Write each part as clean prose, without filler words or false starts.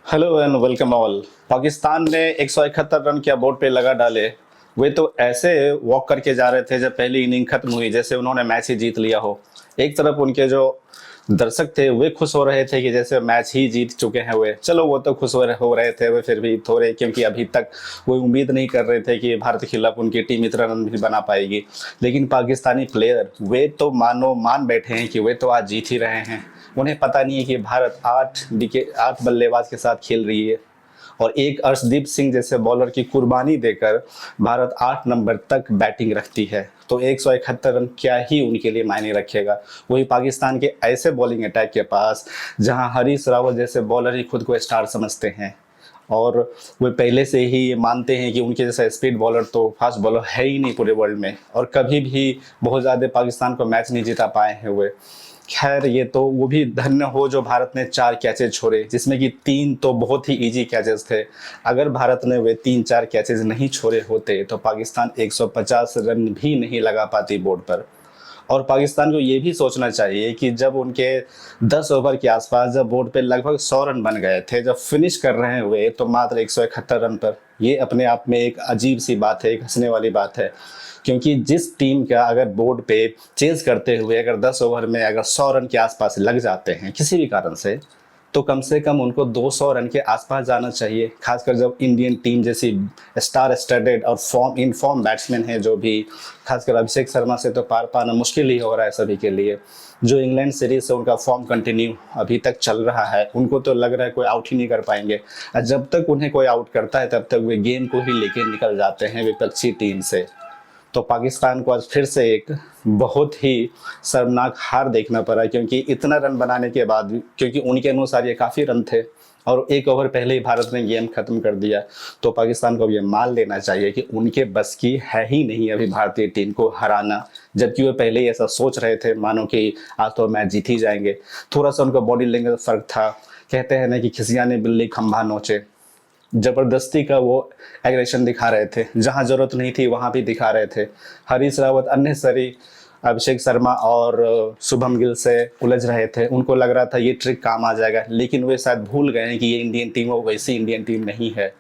Hello and welcome all. Pakistan ने 171 run क्या board पे लगा डाले। वे तो ऐसे वॉक करके जा रहे थे जब पहली इनिंग खत्म हुई, जैसे उन्होंने मैच ही जीत लिया हो। एक तरफ उनके जो दर्शक थे वे खुश हो रहे थे कि जैसे मैच ही जीत चुके हैं। वे चलो वो तो खुश हो रहे थे, वे फिर भी थोड़े, क्योंकि अभी तक वो उम्मीद नहीं कर रहे थे कि भारत के खिलाफ उनकी टीम इतना रन भी बना पाएगी। लेकिन पाकिस्तानी प्लेयर वे तो मानो मान बैठे हैं कि वे तो आज जीत ही रहे हैं। उन्हें पता नहीं है कि भारत 8 बल्लेबाज के साथ खेल रही है और एक अर्शदीप सिंह जैसे बॉलर की कुर्बानी देकर भारत 8 नंबर तक बैटिंग रखती है। तो 171 रन क्या ही उनके लिए मायने रखेगा। वही पाकिस्तान के ऐसे बॉलिंग अटैक के पास, जहां हरीश रावत जैसे बॉलर ही खुद को स्टार समझते हैं और वे पहले से ही ये मानते हैं कि उनके जैसा स्पीड बॉलर तो फास्ट बॉलर है ही नहीं पूरे वर्ल्ड में, और कभी भी बहुत ज़्यादा पाकिस्तान को मैच नहीं जिता पाए हैं वे। खैर, ये तो वो भी धन्य हो जो भारत ने 4 कैचेज छोड़े, जिसमें कि 3 तो बहुत ही इजी कैचेज थे। अगर भारत ने वे 3-4 कैचेज नहीं छोड़े होते तो पाकिस्तान 150 रन भी नहीं लगा पाती बोर्ड पर। और पाकिस्तान को ये भी सोचना चाहिए कि जब उनके 10 ओवर के आसपास, जब बोर्ड पे लगभग 100 रन बन गए थे, जब फिनिश कर रहे हुए तो मात्र 171 रन पर, ये अपने आप में एक अजीब सी बात है, एक हंसने वाली बात है। क्योंकि जिस टीम का अगर बोर्ड पे चेज करते हुए अगर 10 ओवर में अगर 100 रन के आसपास लग जाते हैं किसी भी कारण से, तो कम से कम उनको 200 रन के आसपास जाना चाहिए। खासकर जब इंडियन टीम जैसी स्टार स्टडेड और फॉर्म बैट्समैन है, जो भी खासकर अभिषेक शर्मा से तो पार पाना मुश्किल ही हो रहा है सभी के लिए। जो इंग्लैंड सीरीज से उनका फॉर्म कंटिन्यू अभी तक चल रहा है, उनको तो लग रहा है कोई आउट ही नहीं कर पाएंगे। और जब तक उन्हें कोई आउट करता है तब तक वे गेम को ही लेके निकल जाते हैं विपक्षी टीम से। तो पाकिस्तान को आज फिर से एक बहुत ही शर्मनाक हार देखना पड़ा, क्योंकि इतना रन बनाने के बाद भी, क्योंकि उनके अनुसार ये काफ़ी रन थे और एक ओवर पहले ही भारत ने गेम खत्म कर दिया। तो पाकिस्तान को ये मान लेना चाहिए कि उनके बस की है ही नहीं अभी भारतीय टीम को हराना, जबकि वे पहले ही ऐसा सोच रहे थे मानो कि आज तो मैच जीत ही जाएंगे। थोड़ा सा उनका बॉडी लैंग्वेज फर्क था। कहते हैं ना कि खिसियाने बिल्ली खंभा नोचे, जबरदस्ती का वो एग्रेशन दिखा रहे थे, जहां जरूरत नहीं थी वहां भी दिखा रहे थे। हरीश रावत अननेसेसरी अभिषेक शर्मा और शुभम गिल से उलझ रहे थे। उनको लग रहा था ये ट्रिक काम आ जाएगा, लेकिन वे शायद भूल गए हैं कि ये इंडियन टीम वो वैसी इंडियन टीम नहीं है।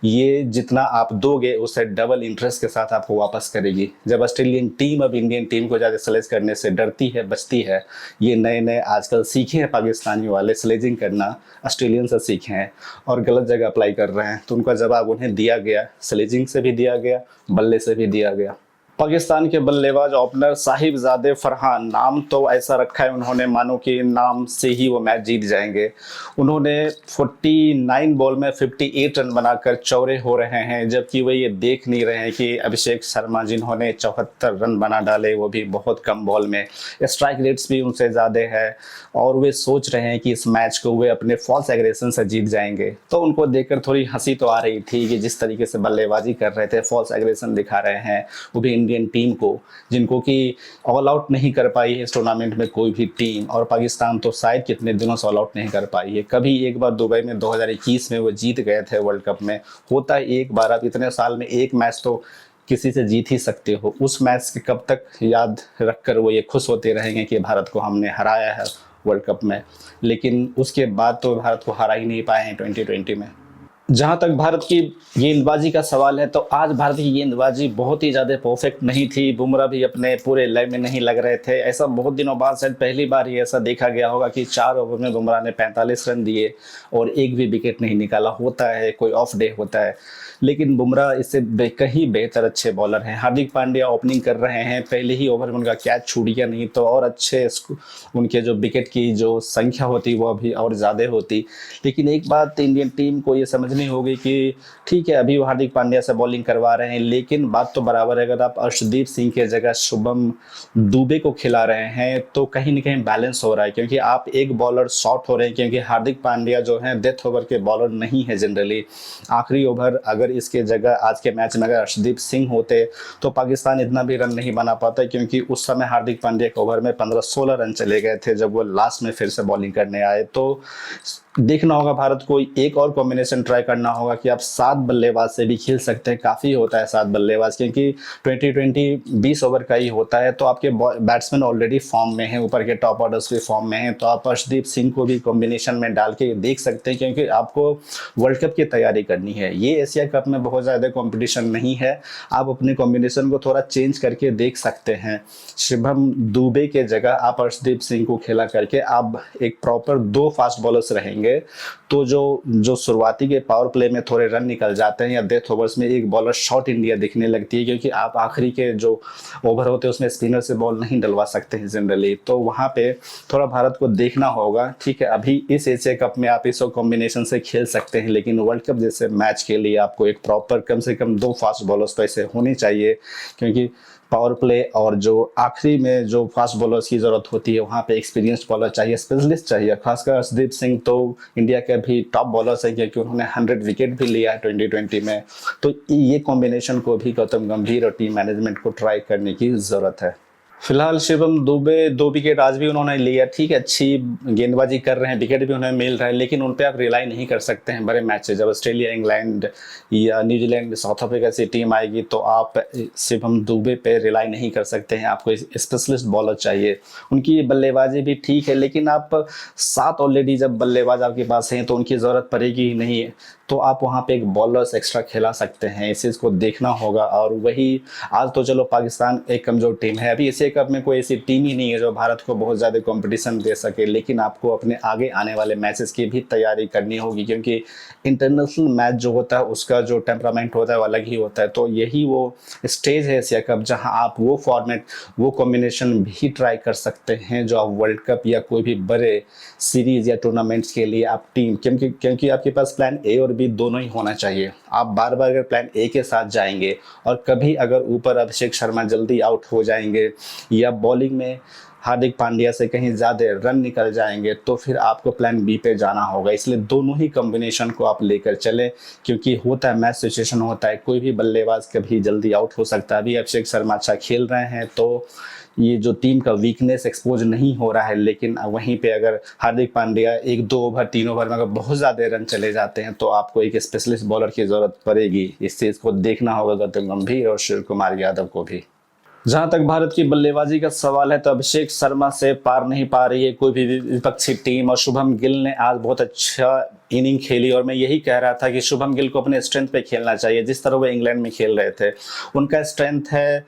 ये जितना आप दोगे उससे डबल इंटरेस्ट के साथ आपको वापस करेगी। जब ऑस्ट्रेलियन टीम अब इंडियन टीम को ज़्यादा स्लेज करने से डरती है, बचती है। ये नए नए आजकल सीखे हैं पाकिस्तानी वाले, स्लेजिंग करना ऑस्ट्रेलियन से सीखे हैं और गलत जगह अप्लाई कर रहे हैं। तो उनका जवाब उन्हें दिया गया, स्लेजिंग से भी दिया गया, बल्ले से भी दिया गया। पाकिस्तान के बल्लेबाज ओपनर साहिबजादे फरहान, नाम तो ऐसा रखा है उन्होंने मानो कि नाम से ही वो मैच जीत जाएंगे। उन्होंने 49 बॉल में 58 रन बनाकर चौरे हो रहे हैं, जबकि वे ये देख नहीं रहे हैं कि अभिषेक शर्मा जिन्होंने 74 रन बना डाले, वो भी बहुत कम बॉल में, स्ट्राइक रेट्स भी उनसे ज़्यादा है, और वे सोच रहे हैं कि इस मैच को वे अपने फॉल्स एग्रेशन से जीत जाएंगे। तो उनको देखकर थोड़ी हंसी तो आ रही थी कि जिस तरीके से बल्लेबाजी कर रहे थे, फॉल्स एग्रेशन दिखा रहे हैं, वो भी इंडियन टीम को, जिनको कि ऑल आउट नहीं कर पाई है इस टूर्नामेंट में कोई भी टीम। और पाकिस्तान तो शायद कितने दिनों से ऑल आउट नहीं कर पाई है। कभी एक बार दुबई में 2021 में वो जीत गए थे वर्ल्ड कप में, होता है एक बार। अब इतने साल में एक मैच तो किसी से जीत ही सकते हो। उस मैच के कब तक याद रखकर वो ये खुश होते रहेंगे कि भारत को हमने हराया है वर्ल्ड कप में, लेकिन उसके बाद तो भारत को हरा ही नहीं पाए हैं 2020 में। जहां तक भारत की गेंदबाजी का सवाल है, तो आज भारत की गेंदबाजी बहुत ही ज़्यादा परफेक्ट नहीं थी। बुमराह भी अपने पूरे लय में नहीं लग रहे थे। ऐसा बहुत दिनों बाद शायद पहली बार ही ऐसा देखा गया होगा कि 4 ओवर में बुमराह ने 45 रन दिए और एक भी विकेट नहीं निकाला। होता है, कोई ऑफ डे होता है, लेकिन बुमराह इससे कहीं बेहतर अच्छे बॉलर हैं। हार्दिक पांड्या ओपनिंग कर रहे हैं, पहले ही ओवर में उनका कैच छूट गया, नहीं तो और अच्छे उनके जो विकेट की जो संख्या होती वो अभी और ज़्यादा होती। लेकिन एक बात इंडियन टीम को ये समझनी होगी कि ठीक है, अभी वो हार्दिक पांड्या से बॉलिंग करवा रहे हैं, लेकिन बात तो बराबर है, अगर आप अर्शदीप सिंह के जगह शुभम दुबे को खिला रहे हैं तो कहीं ना कहीं बैलेंस हो रहा है, क्योंकि आप एक बॉलर शॉर्ट हो रहे हैं। क्योंकि हार्दिक पांड्या जो है डेथ ओवर के बॉलर नहीं है जनरली। आखिरी ओवर अगर इसके जगह आज के मैच में अगर अर्शदीप सिंह होते तो पाकिस्तान इतना भी रन नहीं बना पाता, क्योंकि उस समय हार्दिक पांड्या के ओवर में 15-16 रन चले गए थे जब वो लास्ट में फिर से बॉलिंग करने आए। तो देखना होगा भारत को, एक और कॉम्बिनेशन ट्राई करना होगा कि आप 7 बल्लेबाज से भी खेल सकते हैं। काफ़ी होता है 7 बल्लेबाज, क्योंकि 20 ओवर का ही होता है, तो आपके बैट्समैन ऑलरेडी फॉर्म में हैं, ऊपर के टॉप ऑर्डर्स भी फॉर्म में हैं, तो आप अर्शदीप सिंह को भी कॉम्बिनेशन में डाल के देख सकते हैं, क्योंकि आपको वर्ल्ड कप की तैयारी करनी है। ये एशिया कप में बहुत ज़्यादा कॉम्पिटिशन नहीं है, आप अपने कॉम्बिनेशन को थोड़ा चेंज करके देख सकते हैं। शुभम दुबे के जगह आप अर्शदीप सिंह को खेला करके आप एक प्रॉपर 2 फास्ट बॉलर्स रहेंगे, तो जो शुरुआती के पावर प्ले में थोड़े रन निकल जाते हैं या डेथ ओवर्स में एक बॉलर शॉट इंडिया दिखने लगती है, क्योंकि आप आखिरी के जो ओवर होते हैं उसमें स्पिनर से बॉल नहीं डलवा सकते हैं जनरली, तो वहां पे थोड़ा भारत को देखना होगा। ठीक है, अभी इस एशिया कप में आप इस कॉम्बिनेशन से खेल सकते हैं, लेकिन वर्ल्ड कप जैसे मैच के लिए आपको एक प्रॉपर कम से कम 2 फास्ट बॉलर्स तो ऐसे होने चाहिए, क्योंकि पावर प्ले और जो आखिरी में जो फास्ट बॉलर्स की जरूरत होती है वहाँ पे एक्सपीरियंस्ड बॉलर चाहिए, स्पेशलिस्ट चाहिए। खासकर अर्शदीप सिंह तो इंडिया के भी टॉप बॉलर्स हैं, क्योंकि उन्होंने 100 विकेट भी लिया है 2020 में, तो ये कॉम्बिनेशन को भी गौतम गंभीर और टीम मैनेजमेंट को ट्राई करने की जरूरत है। फिलहाल शिवम दुबे 2 विकेट आज भी उन्होंने लिया, ठीक है, अच्छी गेंदबाजी कर रहे हैं, विकेट भी उन्हें मिल रहा है, लेकिन उन पे आप रिलाई नहीं कर सकते हैं बड़े मैच से। जब ऑस्ट्रेलिया, इंग्लैंड या न्यूजीलैंड, साउथ अफ्रीका से टीम आएगी तो आप शिवम दुबे पे रिलाई नहीं कर सकते हैं, आपको स्पेशलिस्ट बॉलर चाहिए। उनकी बल्लेबाजी भी ठीक है, लेकिन आप 7 ऑलरेडी जब बल्लेबाज आपके पास हैं तो उनकी ज़रूरत पड़ेगी ही नहीं, तो आप वहाँ पे एक बॉलर्स एक्स्ट्रा खिला सकते हैं, इस चीज़ को देखना होगा। और वही आज तो चलो पाकिस्तान एक कमज़ोर टीम है, अभी एशिया कप में कोई ऐसी टीम ही नहीं है जो भारत को बहुत ज़्यादा कंपटीशन दे सके, लेकिन आपको अपने आगे आने वाले मैचेस की भी तैयारी करनी होगी, क्योंकि इंटरनेशनल मैच जो होता है उसका जो टेम्परामेंट होता है वो अलग ही होता है। तो यही वो स्टेज है एशिया कप जहाँ आप वो फॉर्मेट, वो कॉम्बिनेशन भी ट्राई कर सकते हैं जो आप वर्ल्ड कप या कोई भी बड़े सीरीज या टूर्नामेंट्स के लिए आप टीम, क्योंकि आपके पास प्लान ए और बी दोनों ही होना चाहिए। आप बार बार अगर प्लान ए के साथ जाएंगे और कभी अगर ऊपर अभिषेक शर्मा जल्दी आउट हो जाएंगे या बॉलिंग में हार्दिक पांड्या से कहीं ज़्यादा रन निकल जाएंगे, तो फिर आपको प्लान बी पे जाना होगा। इसलिए दोनों ही कॉम्बिनेशन को आप लेकर चले, क्योंकि होता है मैच सिचुएशन होता है, कोई भी बल्लेबाज कभी जल्दी आउट हो सकता है। अभी अभिषेक शर्मा अच्छा खेल रहे हैं तो ये जो टीम का वीकनेस एक्सपोज नहीं हो रहा है, लेकिन वहीं पे अगर हार्दिक पांड्या 1-2 ओवर 3 ओवर में अगर बहुत ज़्यादा रन चले जाते हैं तो आपको एक स्पेशलिस्ट बॉलर की ज़रूरत पड़ेगी। इस चीज़ को देखना होगा गौतम गंभीर और सूर्य कुमार यादव को भी। जहां तक भारत की बल्लेबाजी का सवाल है तो अभिषेक शर्मा से पार नहीं पा रही है कोई भी विपक्षी टीम, और शुभम गिल ने आज बहुत अच्छा इनिंग खेली। और मैं यही कह रहा था कि शुभम गिल को अपने स्ट्रेंथ पे खेलना चाहिए, जिस तरह वो इंग्लैंड में खेल रहे थे। उनका स्ट्रेंथ है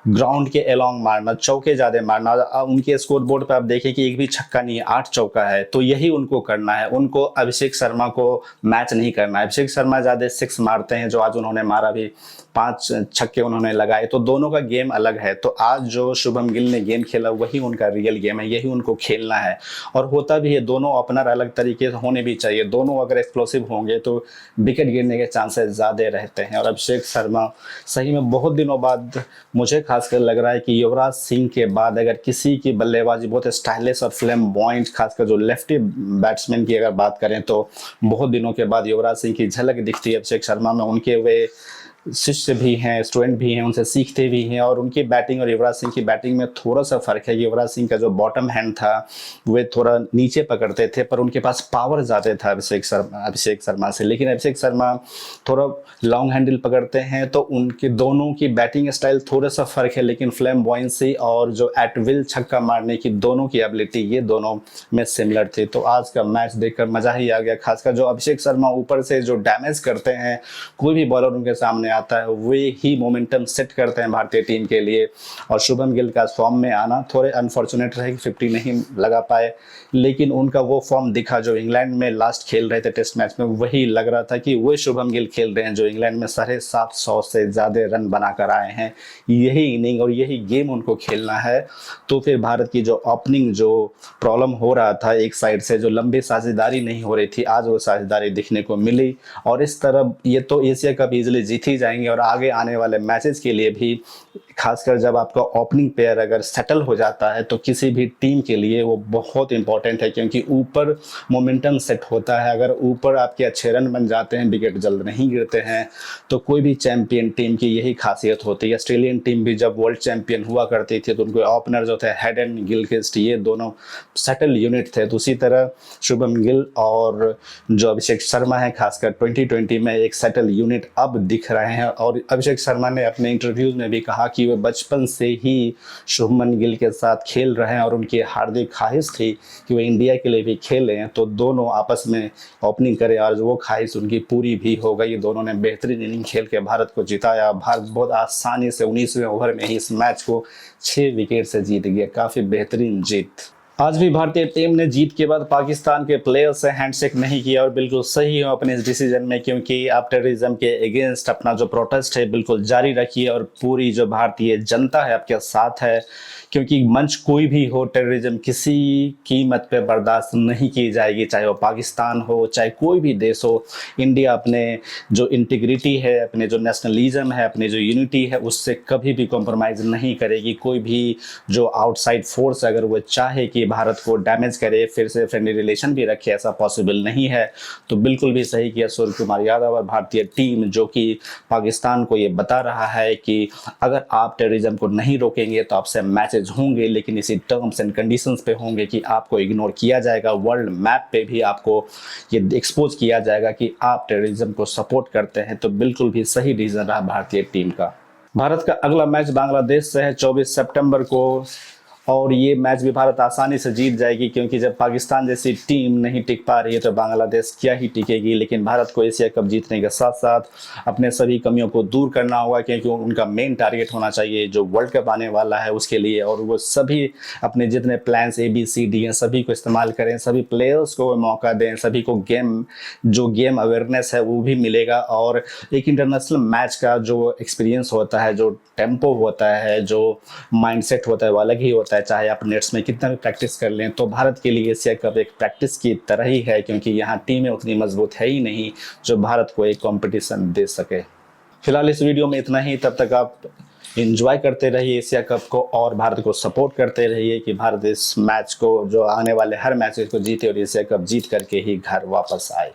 ग्राउंड के अलोंग मारना, चौके ज्यादा मारना। उनके स्कोर बोर्ड पर आप देखें कि एक भी छक्का नहीं है, 8 चौका है, तो यही उनको करना है। उनको अभिषेक शर्मा को मैच नहीं करना है। अभिषेक शर्मा ज्यादा 6 मारते हैं, जो आज उन्होंने मारा भी, 5 छक्के उन्होंने लगाए, तो दोनों का गेम अलग है। तो आज जो शुभम गिल ने गेम खेला वही उनका रियल गेम है, यही उनको खेलना है। और होता भी है, दोनों ओपनर अलग तरीके से होने भी चाहिए। दोनों अगर एक्सप्लोसिव होंगे तो विकेट गिरने के चांसेस ज्यादा रहते हैं। और अभिषेक शर्मा सही में बहुत दिनों बाद मुझे खासकर लग रहा है कि युवराज सिंह के बाद अगर किसी की बल्लेबाजी बहुत स्टाइलिश और फ्लैम्बॉयंट, खासकर जो लेफ्टी बैट्समैन की अगर बात करें तो बहुत दिनों के बाद युवराज सिंह की झलक दिखती है अभिषेक शर्मा में। उनके वे शिष्य भी हैं, स्टूडेंट भी हैं, उनसे सीखते भी हैं। और उनकी बैटिंग और युवराज सिंह की बैटिंग में थोड़ा सा फर्क है। युवराज सिंह का जो बॉटम हैंड था वे थोड़ा नीचे पकड़ते थे, पर उनके पास पावर ज़्यादा था अभिषेक शर्मा से। लेकिन अभिषेक शर्मा थोड़ा लॉन्ग हैंडल पकड़ते हैं, तो उनके दोनों की बैटिंग स्टाइल थोड़ा सा फर्क है। लेकिन फ्लैम्बॉयंसी और जो एट विल छक्का मारने की दोनों की एबिलिटी, ये दोनों में सिमिलर थी। तो आज का मैच देखकर मज़ा ही आ गया। खासकर जो अभिषेक शर्मा ऊपर से जो डैमेज करते हैं, कोई भी बॉलर उनके सामने आता है वे ही मोमेंटम सेट करते हैं भारतीय टीम के लिए। और शुभम गिल का फॉर्म में आना थोड़े अनफॉर्चुनेट रहे कि 50 नहीं लगा पाए, लेकिन उनका वो फॉर्म दिखा जो इंग्लैंड में लास्ट खेल रहे थे टेस्ट मैच में। वही लग रहा था कि वो शुभम गिल खेल रहे हैं जो इंग्लैंड में 750 से ज़्यादा रन बनाकर आए हैं। यही इनिंग और यही गेम उनको खेलना है। तो फिर भारत की जो ओपनिंग जो प्रॉब्लम हो रहा था एक साइड से, जो लंबी साझेदारी नहीं हो रही थी, आज वो साझेदारी दिखने को मिली। और इस तरह ये तो एशिया कप इजीली जीत ही जाएंगे और आगे आने वाले मैचेस के लिए भी, खासकर जब आपका ओपनिंग पेयर अगर सेटल हो जाता है तो किसी भी टीम के लिए वो बहुत इंपॉर्टेंट है, क्योंकि ऊपर मोमेंटम सेट होता है। अगर ऊपर आपके अच्छे रन बन जाते हैं, विकेट जल्द नहीं गिरते हैं, तो कोई भी चैंपियन टीम की यही खासियत होती है। ऑस्ट्रेलियन टीम भी जब वर्ल्ड चैंपियन हुआ करती थी तो उनके ओपनर जो थे हेड एंड गिलक्रिस्ट, ये दोनों सेटल यूनिट थे। तो उसी तरह शुभम गिल और जो अभिषेक शर्मा है, खासकर 2020 में एक सेटल यूनिट अब दिख रहे हैं। और अभिषेक शर्मा ने अपने इंटरव्यूज में भी कहा कि वे बचपन से ही शुभमन गिल के साथ खेल रहे हैं और उनकी हार्दिक ख्वाहिश थी कि वे इंडिया के लिए भी खेलें, तो दोनों आपस में ओपनिंग करें, और वो ख्वाहिश उनकी पूरी भी हो गई। दोनों ने बेहतरीन इनिंग खेल के भारत को जिताया। भारत बहुत आसानी से 19वें ओवर में ही इस मैच को 6 विकेट से जीत गया। काफ़ी बेहतरीन जीत। आज भी भारतीय टीम ने जीत के बाद पाकिस्तान के प्लेयर से हैंडशेक नहीं किया, और बिल्कुल सही हो अपने इस डिसीजन में, क्योंकि आप टेररिज्म के अगेंस्ट अपना जो प्रोटेस्ट है बिल्कुल जारी रखिए, और पूरी जो भारतीय जनता है आपके साथ है। क्योंकि मंच कोई भी हो, टेररिज्म किसी कीमत पे बर्दाश्त नहीं की जाएगी, चाहे वो पाकिस्तान हो, चाहे कोई भी देश हो। इंडिया अपने जो इंटीग्रिटी है, अपने जो नेशनलिज्म है, अपने जो यूनिटी है, उससे कभी भी कॉम्प्रोमाइज़ नहीं करेगी। कोई भी जो आउटसाइड फोर्स अगर वो चाहे कि भारत को डैमेज करे, फिर से फ्रेंडली रिलेशन भी रखे, ऐसा पॉसिबल नहीं है। तो बिल्कुल भी सही किया सूर्य कुमार यादव और भारतीय टीम, जो कि पाकिस्तान को ये बता रहा है कि अगर आप टेररिज्म को नहीं रोकेंगे तो आपसे मैचेज होंगे, लेकिन इसी टर्म्स एंड कंडीशंस पे होंगे कि आपको इग्नोर किया जाएगा। वर्ल्ड मैप पे भी आपको ये एक्सपोज किया जाएगा कि आप टेररिज्म को सपोर्ट करते हैं। तो बिल्कुल भी सही डिसीजन रहा भारतीय टीम का। भारत का अगला मैच बांग्लादेश से है 24 सितंबर को, और ये मैच भी भारत आसानी से जीत जाएगी, क्योंकि जब पाकिस्तान जैसी टीम नहीं टिक पा रही है तो बांग्लादेश क्या ही टिकेगी। लेकिन भारत को एशिया कप जीतने के साथ साथ अपने सभी कमियों को दूर करना होगा, क्योंकि उनका मेन टारगेट होना चाहिए जो वर्ल्ड कप आने वाला है उसके लिए। और वो सभी अपने जितने प्लान्स ABCD हैं सभी को इस्तेमाल करें, सभी प्लेयर्स को मौका दें, सभी को गेम अवेयरनेस है वो भी मिलेगा। और एक इंटरनेशनल मैच का जो एक्सपीरियंस होता है, जो टेम्पो होता है, जो माइंडसेट होता है, वो अलग ही होता है। चाहे आप नेट्स में कितना भी प्रैक्टिस कर लें, तो भारत के लिए एशिया कप एक प्रैक्टिस की तरह ही है, क्योंकि यहाँ टीमें उतनी मजबूत है ही नहीं जो भारत को एक कंपटीशन दे सके। फिलहाल इस वीडियो में इतना ही। तब तक आप एंजॉय करते रहिए एशिया कप को और भारत को सपोर्ट करते रहिए कि भारत इस मैच को, जो आने वाले हर मैचेस को जीते और एशिया कप जीत करके ही घर वापस आए।